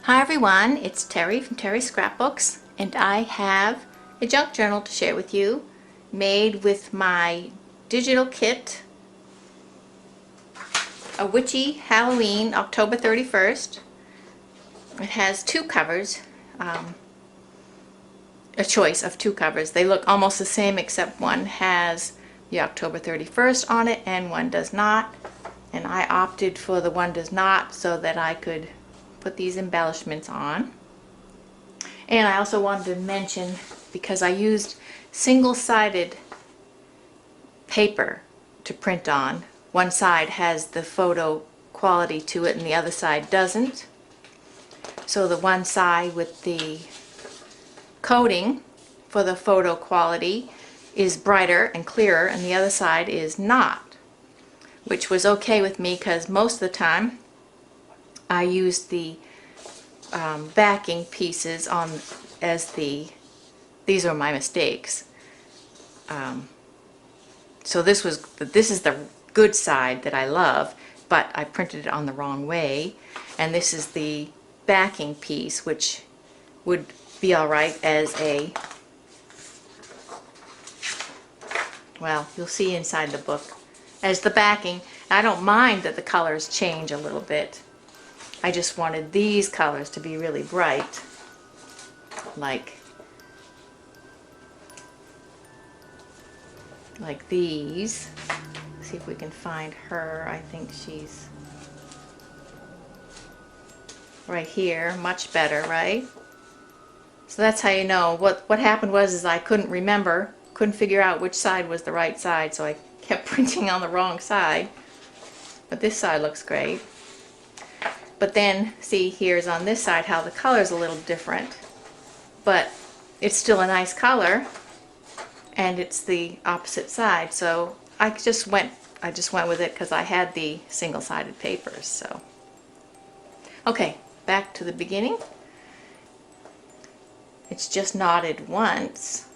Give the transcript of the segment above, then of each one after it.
Hi everyone, it's Terry from Terry's Scrapbooks, and I have a junk journal to share with you made with my digital kit, a Witchy Halloween October 31st. It has two covers, a choice of two covers. They look almost the same except one has the October 31st on it and one does not. And I opted for the one does not so that I could put these embellishments on. And I also wanted to mention, because I used single-sided paper to print on, one side has the photo quality to it and the other side doesn't. So the one side with the coating for the photo quality is brighter and clearer and the other side is not, which was okay with me because most of the time I used the backing pieces on as these are my mistakes. So this is the good side that I love, but I printed it on the wrong way, and this is the backing piece, which would be alright as a, well, you'll see inside the book, as the backing. I don't mind that the colors change a little bit. I just wanted these colors to be really bright, like these. See if we can find her. I think she's right here. Much better, right? So that's how you know. What happened was is I couldn't figure out which side was the right side, so I kept printing on the wrong side. But this side looks great. But then, see, here's on this side how the color's a little different, but it's still a nice color, and it's the opposite side. So I just went with it because I had the single-sided papers. So, okay, back to the beginning. It's just knotted once,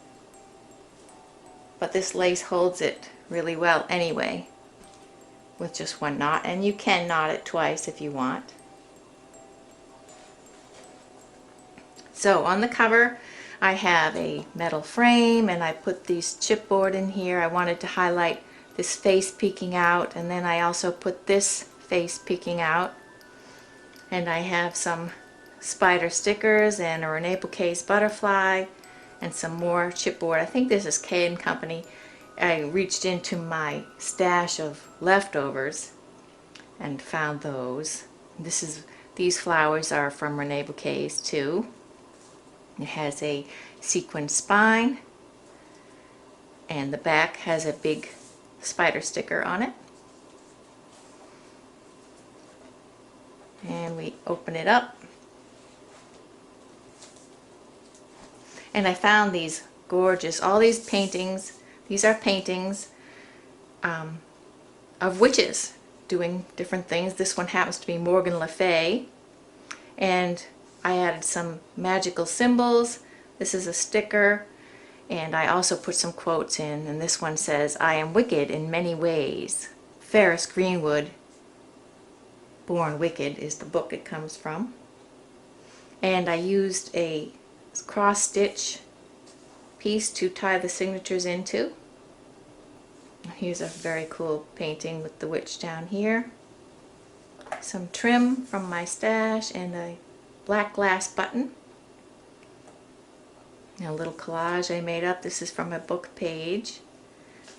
but this lace holds it really well anyway with just one knot, and you can knot it twice if you want. So on the cover I have a metal frame, and I put these chipboard in here. I wanted to highlight this face peeking out, and then I also put this face peeking out. And I have some spider stickers and a Rene Bouquet's butterfly and some more chipboard. I think this is K & Company. I reached into my stash of leftovers and found those. These flowers are from Rene Bouquet's too. It has a sequin spine, and the back has a big spider sticker on it. And we open it up, and I found these gorgeous, all these paintings. These are paintings of witches doing different things. This one happens to be Morgan Le Fay, and I added some magical symbols. This is a sticker, and I also put some quotes in, and this one says, "I am wicked in many ways." Ferris Greenwood, Born Wicked, is the book it comes from. And I used a cross stitch piece to tie the signatures into. Here's a very cool painting with the witch down here. Some trim from my stash and a black glass button. And a little collage I made up. This is from a book page.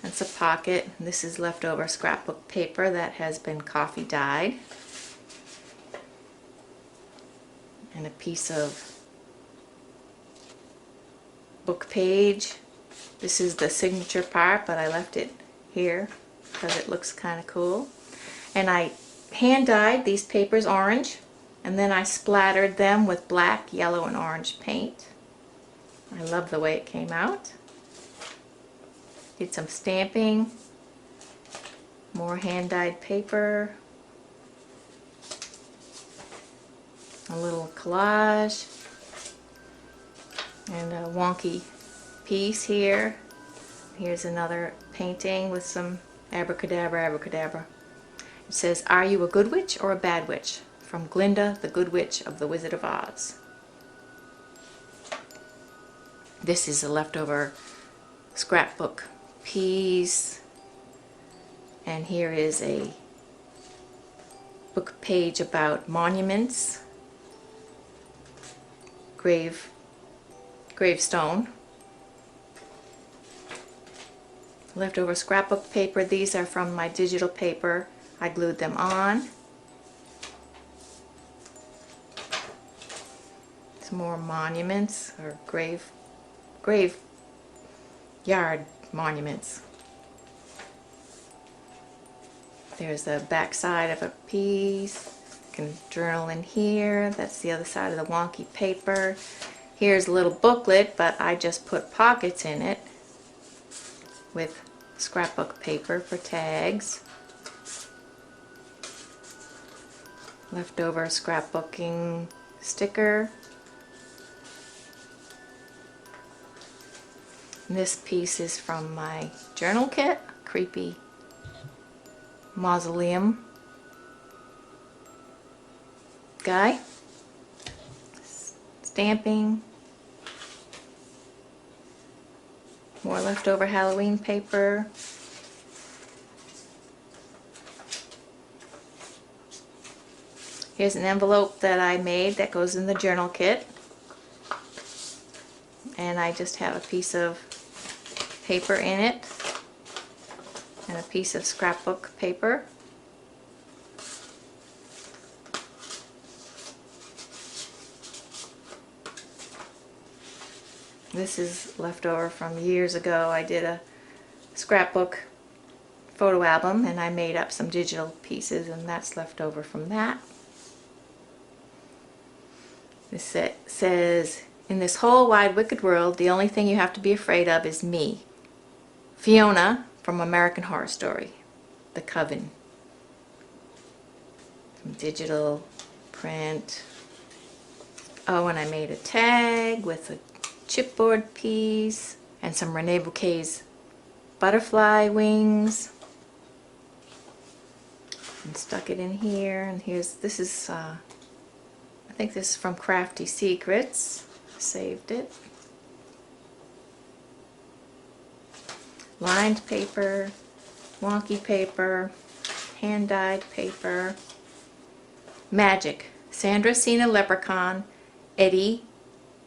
That's a pocket. This is leftover scrapbook paper that has been coffee dyed. And a piece of book page. This is the signature part, but I left it here because it looks kind of cool. And I hand dyed these papers orange, and then I splattered them with black, yellow, and orange paint. I love the way it came out. Did some stamping, more hand dyed paper, a little collage, and a wonky piece here. Here's another painting with some abracadabra, abracadabra. It says, "Are you a good witch or a bad witch? from Glinda, the Good Witch of the Wizard of Oz. This is a leftover scrapbook piece. And here is a book page about monuments, gravestone. Leftover scrapbook paper. These are from my digital paper. I glued them on. Some more monuments or graveyard monuments. There's the back side of a piece. You can journal in here. That's the other side of the wonky paper. Here's a little booklet, but I just put pockets in it with scrapbook paper for tags. Leftover scrapbooking sticker. And this piece is from my journal kit. Creepy mausoleum guy. Stamping. More leftover Halloween paper. Here's an envelope that I made that goes in the journal kit. And I just have a piece of paper in it and a piece of scrapbook paper. This is leftover from years ago. I did a scrapbook photo album and I made up some digital pieces, and that's left over from that. This says, "In this whole wide wicked world, the only thing you have to be afraid of is me. Fiona from American Horror Story, The Coven." Some digital print. Oh, and I made a tag with a chipboard piece and some Rene Bouquet's butterfly wings. And stuck it in here. And this is, I think this is from Crafty Secrets. Saved it. Lined paper, wonky paper, hand-dyed paper. Magic. Sandra seen a leprechaun. Eddie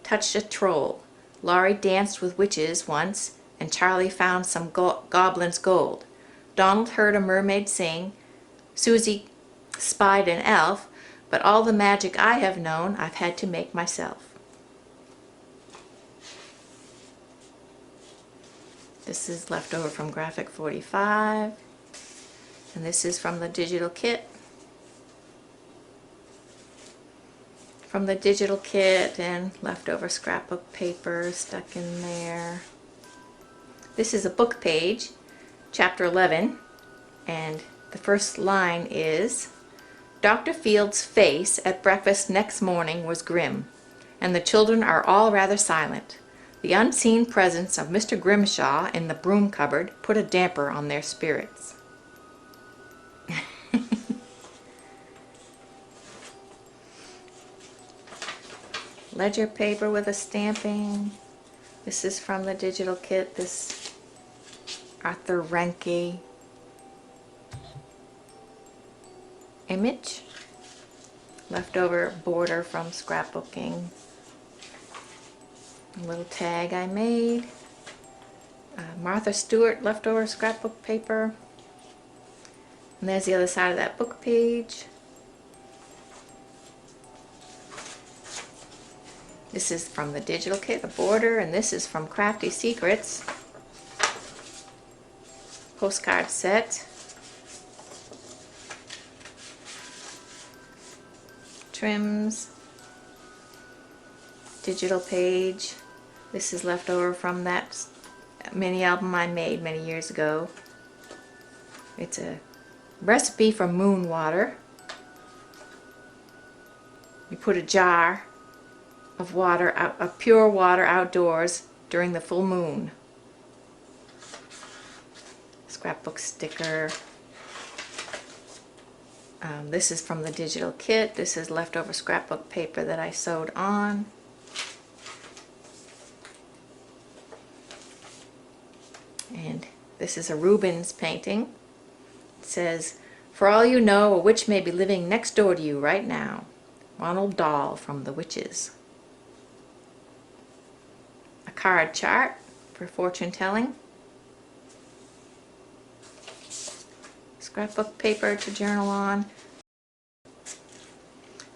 touched a troll. Laurie danced with witches once, and Charlie found some goblin's gold. Donald heard a mermaid sing. Susie spied an elf, but all the magic I have known I've had to make myself. This is left over from Graphic 45, and this is from the digital kit. From the digital kit, and leftover scrapbook paper stuck in there. This is a book page, chapter 11, and the first line is, "Dr. Field's face at breakfast next morning was grim, and the children are all rather silent. The unseen presence of Mr. Grimshaw in the broom cupboard put a damper on their spirits." Ledger paper with a stamping. This is from the digital kit. This Arthur Ranke image. Leftover border from scrapbooking. A little tag I made. Martha Stewart leftover scrapbook paper. And there's the other side of that book page. This is from the digital kit, a border, and this is from Crafty Secrets. Postcard set. Trims. Digital page. This is left over from that mini album I made many years ago. It's a recipe for moon water. You put a jar of water, of pure water outdoors during the full moon. Scrapbook sticker. This is from the digital kit. This is leftover scrapbook paper that I sewed on. And this is a Rubens painting. It says, "For all you know, a witch may be living next door to you right now." Ronald Dahl from the Witches. A card chart for fortune telling. Scrapbook paper to journal on.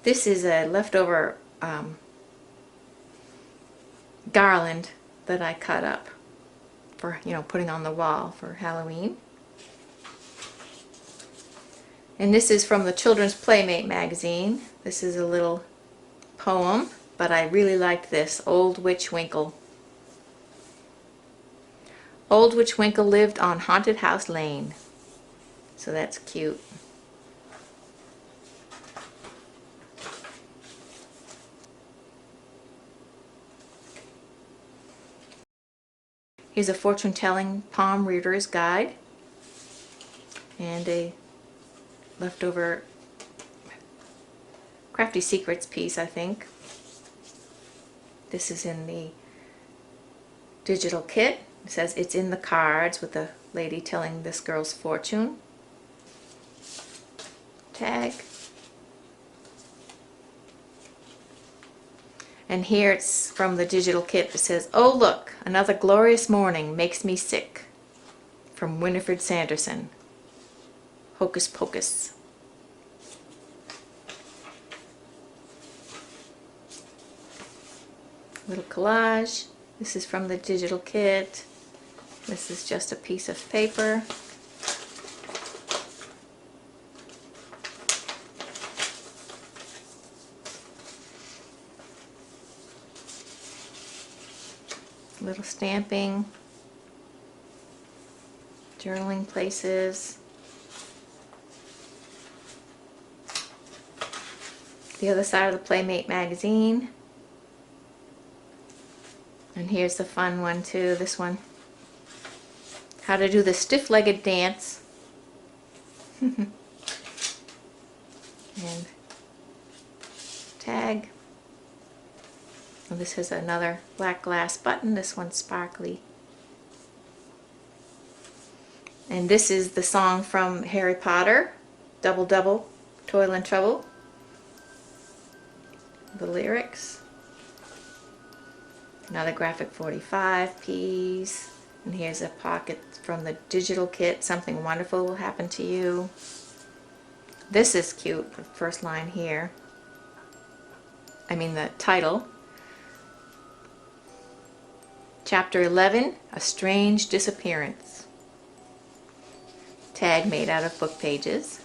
This is a leftover garland that I cut up for, putting on the wall for Halloween. And this is from the Children's Playmate magazine. This is a little poem, but I really liked this. Old Witch Winkle. Old Witch Winkle lived on Haunted House Lane. So that's cute. Here's a fortune-telling palm reader's guide and a leftover Crafty Secrets piece, I think. This is in the digital kit. It says it's in the cards with the lady telling this girl's fortune. Tag. And here it's from the digital kit. It says, "Oh look, another glorious morning makes me sick." From Winifred Sanderson. Hocus Pocus. Little collage. This is from the digital kit. This is just a piece of paper. Little stamping, journaling places. The other side of the Playmate magazine. And here's the fun one too, this one. How to do the stiff-legged dance. And tag. And this has another black glass button. This one's sparkly. And this is the song from Harry Potter, Double Double, Toil and Trouble. The lyrics. Another graphic 45 piece. And here's a pocket from the digital kit. Something wonderful will happen to you. This is cute, the first line here. I mean the title. Chapter 11, A Strange Disappearance. Tag made out of book pages.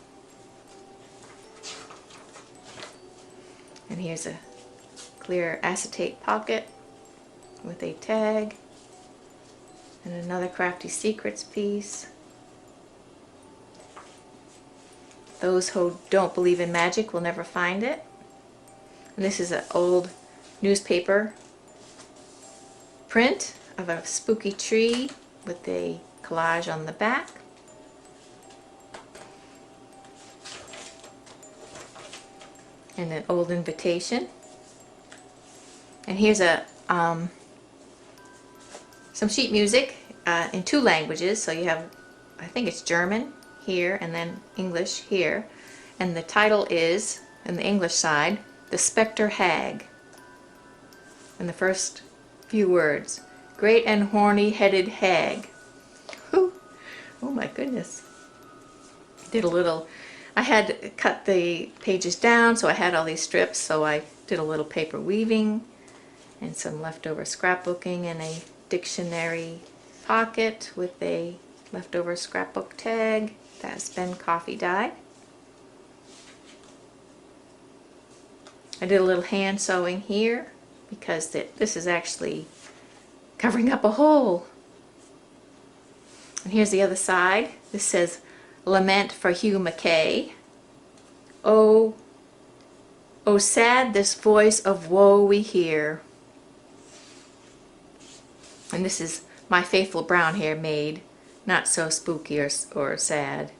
And here's a clear acetate pocket with a tag. And another Crafty Secrets piece. Those who don't believe in magic will never find it. And this is an old newspaper print of a spooky tree with a collage on the back. And an old invitation. And here's a some sheet music in 2 languages. So you have, I think it's German here and then English here. And the title is, in the English side, The Spectre Hag. And the first few words, great and horny-headed hag. Whew. Oh my goodness. Did a little, I had cut the pages down, so I had all these strips, so I did a little paper weaving and some leftover scrapbooking and a dictionary pocket with a leftover scrapbook tag. That's been coffee dyed. I did a little hand sewing here because this is actually covering up a hole. And here's the other side. This says, Lament for Hugh McKay. Oh, oh sad this voice of woe we hear. And this is My Faithful Brown Hair Maid, not so spooky or sad. It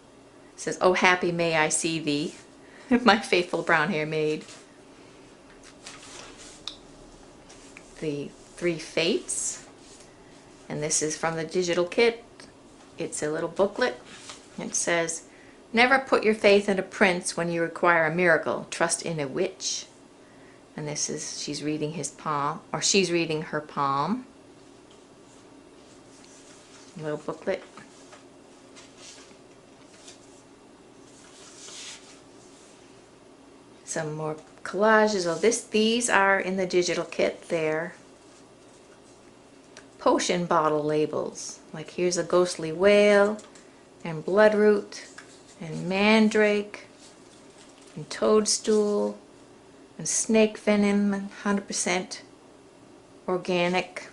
says, oh happy may I see thee. my faithful brown hair maid. The 3 Fates, and this is from the digital kit. It's a little booklet. It says, never put your faith in a prince when you require a miracle. Trust in a witch. And this is, she's reading his palm, or she's reading her palm. A little booklet. Some more collages. Oh, these are in the digital kit. They're potion bottle labels. Like here's a ghostly whale, and bloodroot, and mandrake, and toadstool, and snake venom, 100% organic,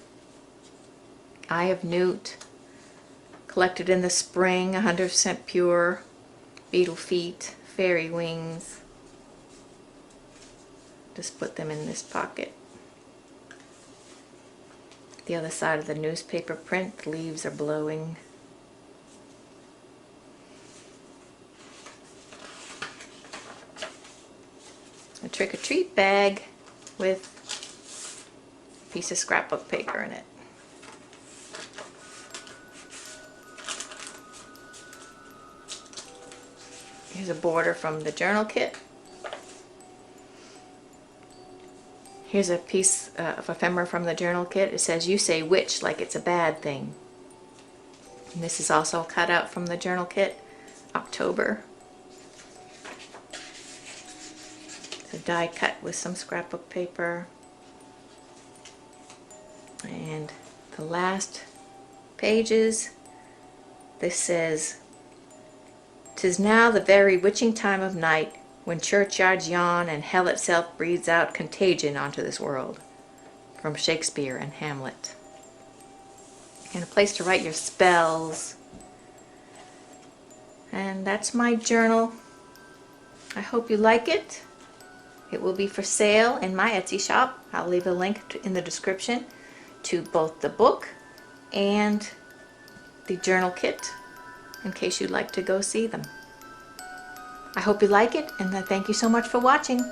eye of newt, collected in the spring, 100% pure, beetle feet, fairy wings. Just put them in this pocket. The other side of the newspaper print, the leaves are blowing. A trick-or-treat bag with a piece of scrapbook paper in it. Here's a border from the journal kit. Here's a piece of ephemera from the journal kit. It says, you say witch like it's a bad thing. And this is also cut out from the journal kit, October. It's a die cut with some scrapbook paper. And the last pages, this says, 'tis now the very witching time of night, when churchyards yawn and hell itself breathes out contagion onto this world. From Shakespeare and Hamlet. And a place to write your spells. And that's my journal. I hope you like it. It will be for sale in my Etsy shop. I'll leave a link in the description to both the book and the journal kit in case you'd like to go see them. I hope you like it, and thank you so much for watching.